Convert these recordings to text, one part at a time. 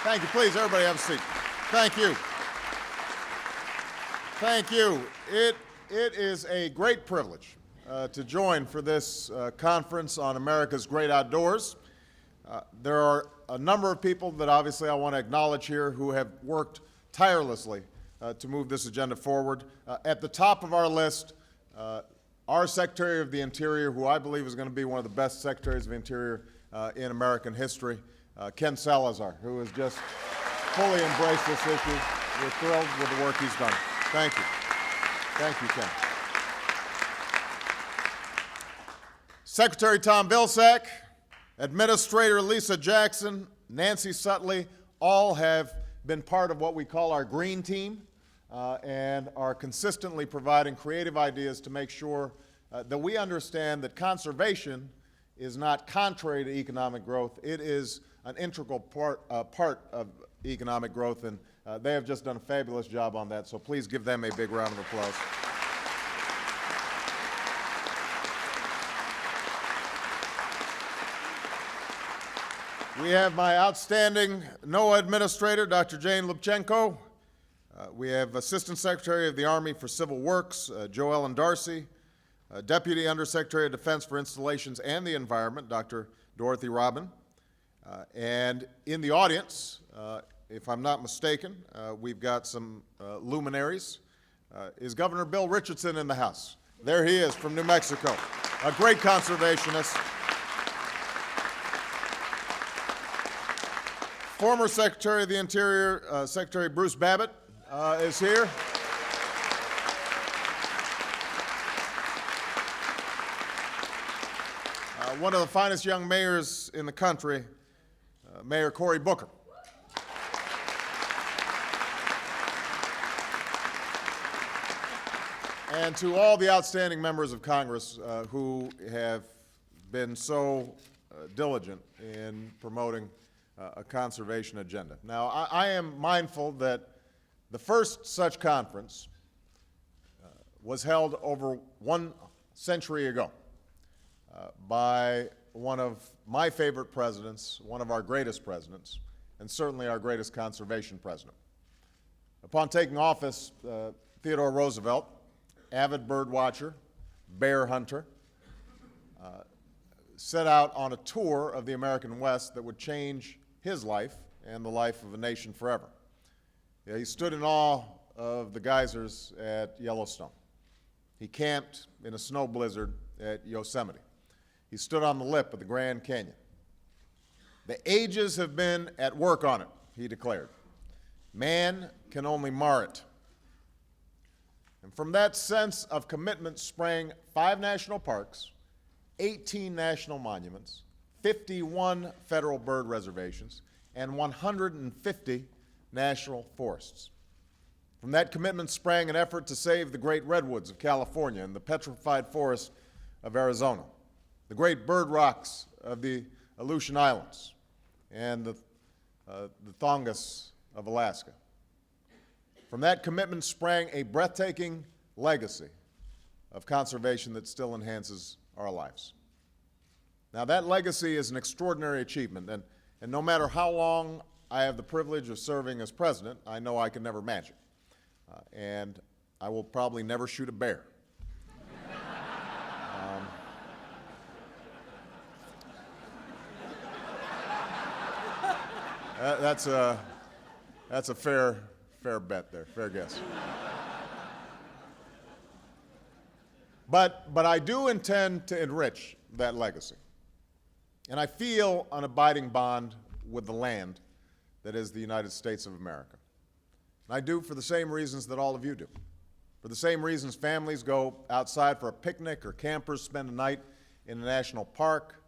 Thank you. Please, everybody have a seat. Thank you. Thank you. It is a great privilege to join for this conference on America's great outdoors. There are a number of people that obviously I want to acknowledge here who have worked tirelessly to move this agenda forward. At the top of our list, our Secretary of the Interior, who I believe is going to be one of the best Secretaries of the Interior in American history, Ken Salazar, who has just fully embraced this issue. We're thrilled with the work he's done. Thank you. Thank you, Ken. Secretary Tom Vilsack, Administrator Lisa Jackson, Nancy Sutley, all have been part of what we call our green team and are consistently providing creative ideas to make sure that we understand that conservation is not contrary to economic growth. It is an integral part of economic growth, and they have just done a fabulous job on that, so please give them a big round of applause. We have my outstanding NOAA Administrator, Dr. Jane Lubchenco. We have Assistant Secretary of the Army for Civil Works, Jo Ellen Darcy, Deputy Undersecretary of Defense for Installations and the Environment, Dr. Dorothy Robin. And in the audience, if I'm not mistaken, we've got some luminaries. Is Governor Bill Richardson in the house? There he is from New Mexico, a great conservationist. Former Secretary of the Interior, Secretary Bruce Babbitt, is here. One of the finest young mayors in the country, Mayor Cory Booker. And to all the outstanding members of Congress who have been so diligent in promoting a conservation agenda. Now, I am mindful that the first such conference was held over 1 century ago by one of my favorite presidents, one of our greatest presidents, and certainly our greatest conservation president. Upon taking office, Theodore Roosevelt, avid bird watcher, bear hunter, set out on a tour of the American West that would change his life and the life of a nation forever. He stood in awe of the geysers at Yellowstone. He camped in a snow blizzard at Yosemite. He stood on the lip of the Grand Canyon. The ages have been at work on it, he declared. Man can only mar it. And from that sense of commitment sprang 5 national parks, 18 national monuments, 51 federal bird reservations, and 150 national forests. From that commitment sprang an effort to save the great redwoods of California and the petrified forests of Arizona, the great bird rocks of the Aleutian Islands, and the Tongass of Alaska. From that commitment sprang a breathtaking legacy of conservation that still enhances our lives. Now, that legacy is an extraordinary achievement, and no matter how long I have the privilege of serving as president, I know I can never match it. And I will probably never shoot a bear. That's a fair bet there, fair guess. But I do intend to enrich that legacy. And I feel an abiding bond with the land that is the United States of America. And I do for the same reasons that all of you do. For the same reasons families go outside for a picnic or campers spend a night in a national park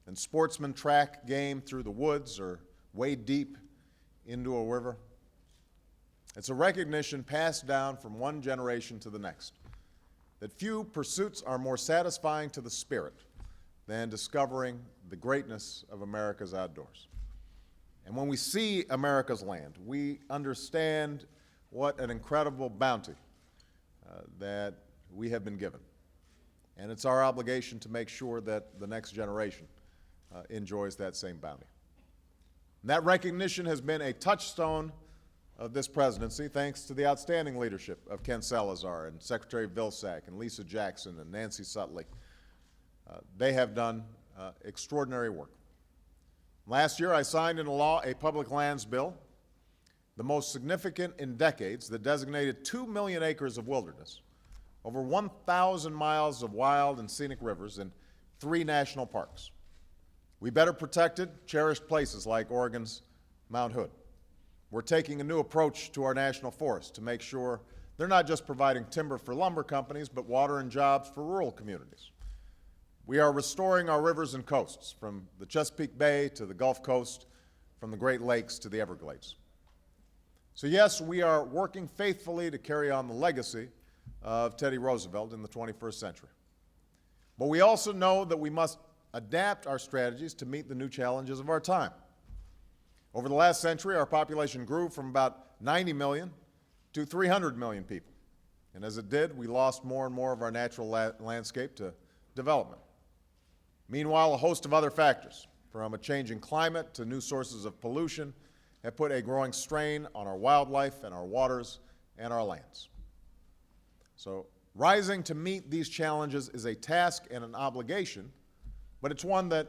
and sportsmen track game through the woods or wade deep into a river. It's a recognition passed down from one generation to the next that few pursuits are more satisfying to the spirit than discovering the greatness of America's outdoors. And when we see America's land, we understand what an incredible bounty that we have been given. And it's our obligation to make sure that the next generation enjoys that same bounty. And that recognition has been a touchstone of this presidency, thanks to the outstanding leadership of Ken Salazar and Secretary Vilsack and Lisa Jackson and Nancy Sutley. They have done extraordinary work. Last year, I signed into law a public lands bill, the most significant in decades, that designated 2 million acres of wilderness, over 1,000 miles of wild and scenic rivers, and 3 national parks. We better protected, cherished places like Oregon's Mount Hood. We're taking a new approach to our national forests to make sure they're not just providing timber for lumber companies, but water and jobs for rural communities. We are restoring our rivers and coasts, from the Chesapeake Bay to the Gulf Coast, from the Great Lakes to the Everglades. So yes, we are working faithfully to carry on the legacy of Teddy Roosevelt in the 21st century. But we also know that we must adapt our strategies to meet the new challenges of our time. Over the last century, our population grew from about 90 million to 300 million people. And as it did, we lost more and more of our natural landscape to development. Meanwhile, a host of other factors, from a changing climate to new sources of pollution, have put a growing strain on our wildlife and our waters and our lands. So, rising to meet these challenges is a task and an obligation, but it's one that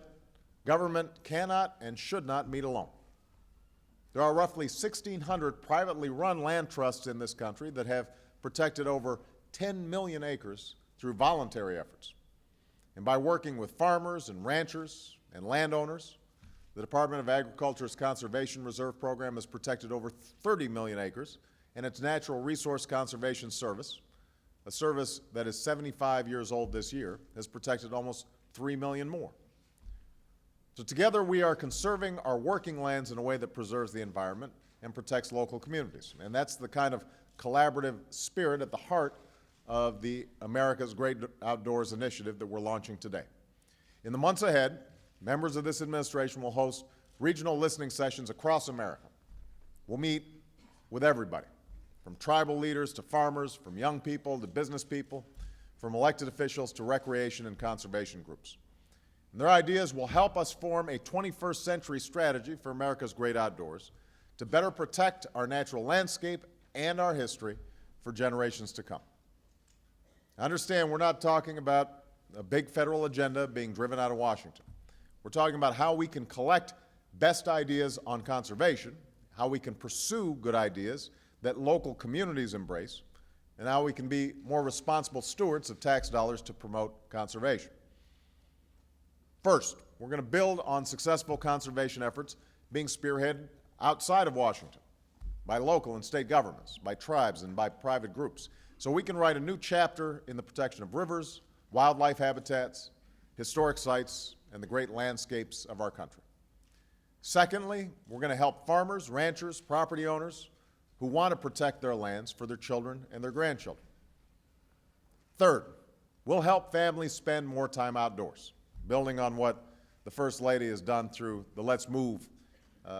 government cannot and should not meet alone. There are roughly 1,600 privately run land trusts in this country that have protected over 10 million acres through voluntary efforts. And by working with farmers and ranchers and landowners, the Department of Agriculture's Conservation Reserve Program has protected over 30 million acres, and its Natural Resource Conservation Service, a service that is 75 years old this year, has protected almost 3 million more. So together we are conserving our working lands in a way that preserves the environment and protects local communities. And that's the kind of collaborative spirit at the heart of the America's Great Outdoors initiative that we're launching today. In the months ahead, members of this administration will host regional listening sessions across America. We'll meet with everybody, from tribal leaders to farmers, from young people to business people, from elected officials to recreation and conservation groups. And their ideas will help us form a 21st century strategy for America's great outdoors to better protect our natural landscape and our history for generations to come. I understand we're not talking about a big federal agenda being driven out of Washington. We're talking about how we can collect best ideas on conservation, how we can pursue good ideas that local communities embrace, and how we can be more responsible stewards of tax dollars to promote conservation. First, we're going to build on successful conservation efforts being spearheaded outside of Washington by local and state governments, by tribes, and by private groups, so we can write a new chapter in the protection of rivers, wildlife habitats, historic sites, and the great landscapes of our country. Secondly, we're going to help farmers, ranchers, property owners who want to protect their lands for their children and their grandchildren. Third, we'll help families spend more time outdoors, building on what the First Lady has done through the Let's Move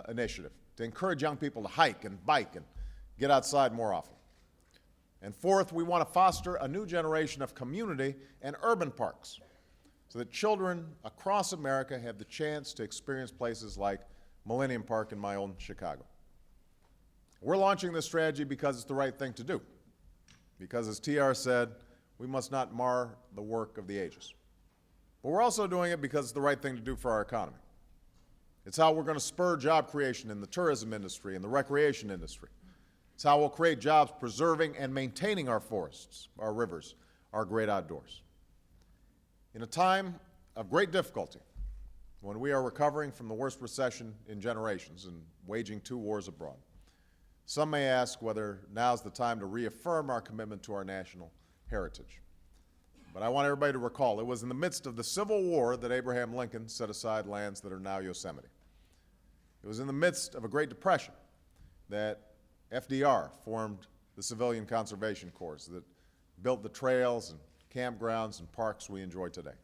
initiative, to encourage young people to hike and bike and get outside more often. And fourth, we want to foster a new generation of community and urban parks so that children across America have the chance to experience places like Millennium Park in my own Chicago. We're launching this strategy because it's the right thing to do, because as TR said, we must not mar the work of the ages. But we're also doing it because it's the right thing to do for our economy. It's how we're going to spur job creation in the tourism industry and the recreation industry. It's how we'll create jobs preserving and maintaining our forests, our rivers, our great outdoors. In a time of great difficulty, when we are recovering from the worst recession in generations and waging 2 wars abroad, some may ask whether now's the time to reaffirm our commitment to our national heritage. But I want everybody to recall, it was in the midst of the Civil War that Abraham Lincoln set aside lands that are now Yosemite. It was in the midst of a Great Depression that FDR formed the Civilian Conservation Corps that built the trails and campgrounds and parks we enjoy today.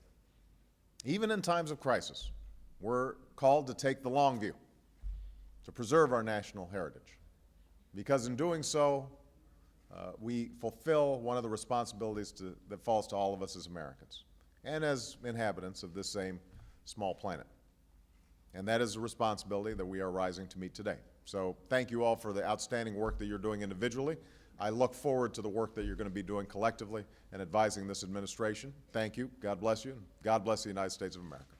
Even in times of crisis, we're called to take the long view, to preserve our national heritage, because in doing so, we fulfill one of the responsibilities that falls to all of us as Americans and as inhabitants of this same small planet. And that is a responsibility that we are rising to meet today. So thank you all for the outstanding work that you're doing individually. I look forward to the work that you're going to be doing collectively and advising this administration. Thank you. God bless you. God bless the United States of America.